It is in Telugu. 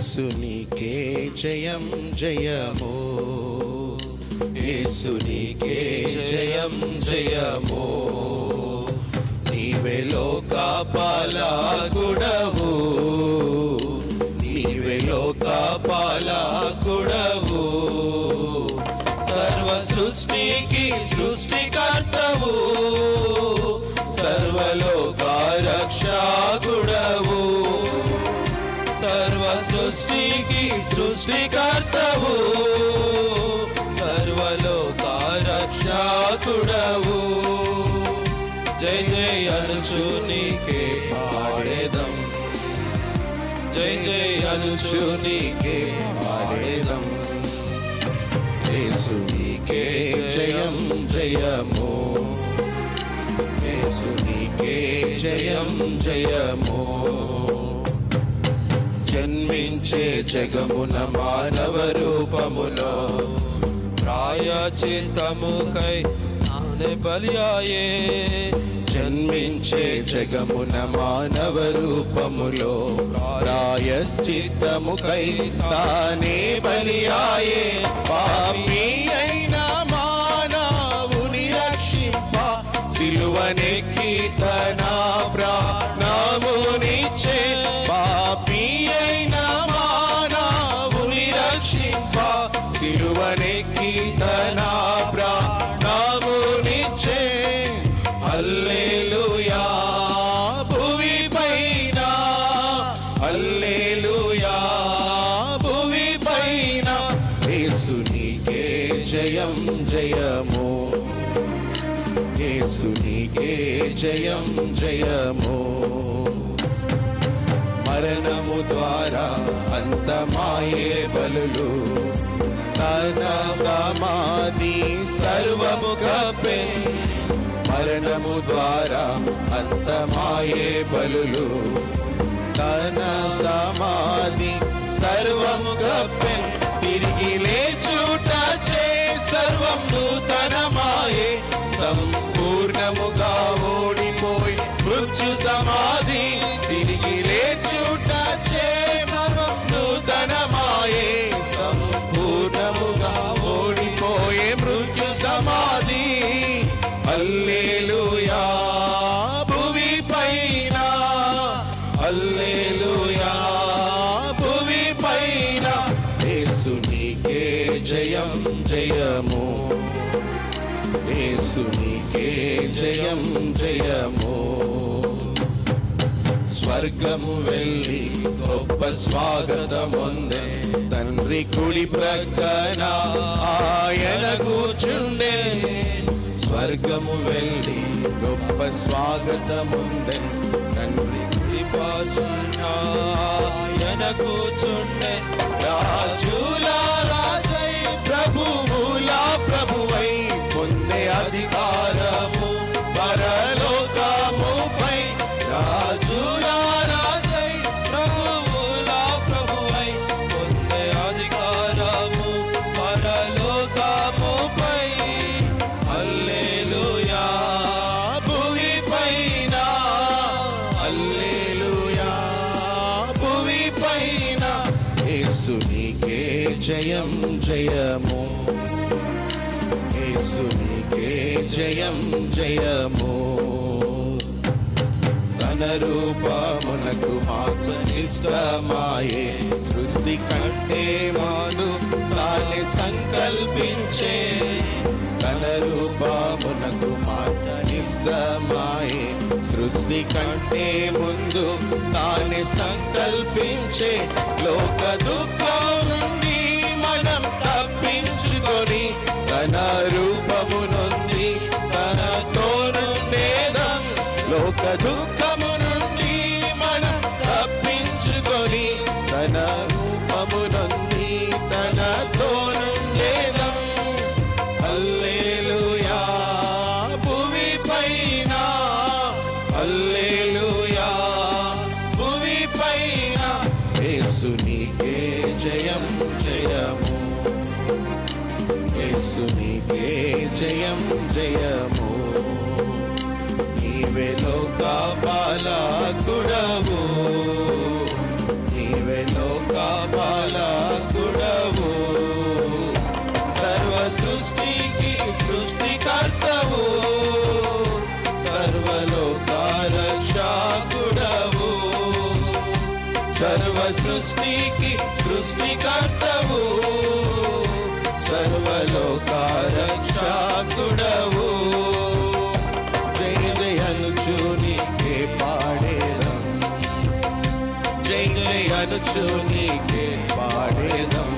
యేసునికే జయం జయము, యేసునికే జయం జయము. నీవే లోక పాలకుడవు, నీవే లోక పాలకుడవు. సర్వ సృష్టికి సృష్టికర్తవు, సర్వలోక రక్షకుడవు. సర్వ సృష్టికి సృష్టికర్తవు, సర్వలోక రక్షకుడవు. జై జై అనుచు నీకే పాడేదం, జై జై అనుచు నీకే పాడేదం. యేసునికే జయం జయము, యేసునికే జయం జయము. జన్మించే జగమున మానవ రూపములో ప్రాయచిత్తముకై తానే బలియాయే. జన్మించే జగమున మానవ రూపములో ప్రాయశ్చిత్తముకై తానే బలియాయే. పాపి అయిన మానవుని రక్షింప సిలువనెక్కి తన ప్రాణమునిచ్చే. పాపి అయిన మానవుని రక్షింప సిలువనెక్కి తన ప్రాణమునిచ్చే. హల్లెలూయా భువి పైన, హల్లెలూయా భువి పైన. యేసునికే జయం జయము, యేసునికే జయం జయము. మరణము ద్వారా అంతమాయే బలులు, తన సమాధి సర్వము కప్పే. మరణము ద్వారా అంతమాయే బలులు, తన సమాధి సర్వము కప్పే. తిరిగి లేచుట చే సర్వం నూతనమాయే. సంపూర్ణముగా ఓడిపోయి మృత్యు సమాధి, తిరిగి లేచుట చే సర్వం నూతనమాయే. సంపూర్ణముగా ఓడిపోయే మృత్యు సమాధి. హల్లెలూయా భువి పైన, హల్లెలూయా భువి పైన. యేసునికే జయం జయము, యేసునికే జయం జయము. స్వర్గము వెళ్ళి గొప్ప స్వాగతముందే, తండ్రి కుడి ప్రక్కన ఆయన కూర్చుండే. స్వర్గము వెళ్ళి గొప్ప స్వాగతముందే, తండ్రి కుడి ప్రక్కన ఆయన కూర్చుండే. రాజుల రాజై ప్రభువుల ప్రభువై పొందే అధికారము పరలోకముపై. రాజుల రాజై ప్రభువుల ప్రభువై పొందే అధికారము పరలోకముపై. హల్లెలూయా భువి పైన, హల్లెలూయా భువి పైన. యేసునికే జయం జయము, యేసునికే జయం జయము. తన రూపమునకు మార్చనిష్టమాయే. సృష్టి కంటే మాను తానే సంకల్పించే. తన రూపమునకు మార్చనిష్టమాయే. సృష్టి కంటే ముందు తానే సంకల్పించే. లోక దుఃఖము నుండి మనం తప్పించుకొని తన రూపము నుండి తనతో నుండేదం. లోక దుఃఖము నుండి మనం తప్పించుకొని తన రూపము నుండి తనతో నుండేదం. హల్లెలూయా భువి పైన, హల్లెలూయా భువి పైన. యేసునికే జయం జయము, యేసునికే జయం జయము. నీవే లోక పాలకుడవు, నీవే లోక సృష్టికి సృష్టికర్తవు, సర్వలోకారక్షకుడవు. జయ జయ అనుచు నీకే పాడేదం, జయ జయ అనుచు నీకే పాడేదం.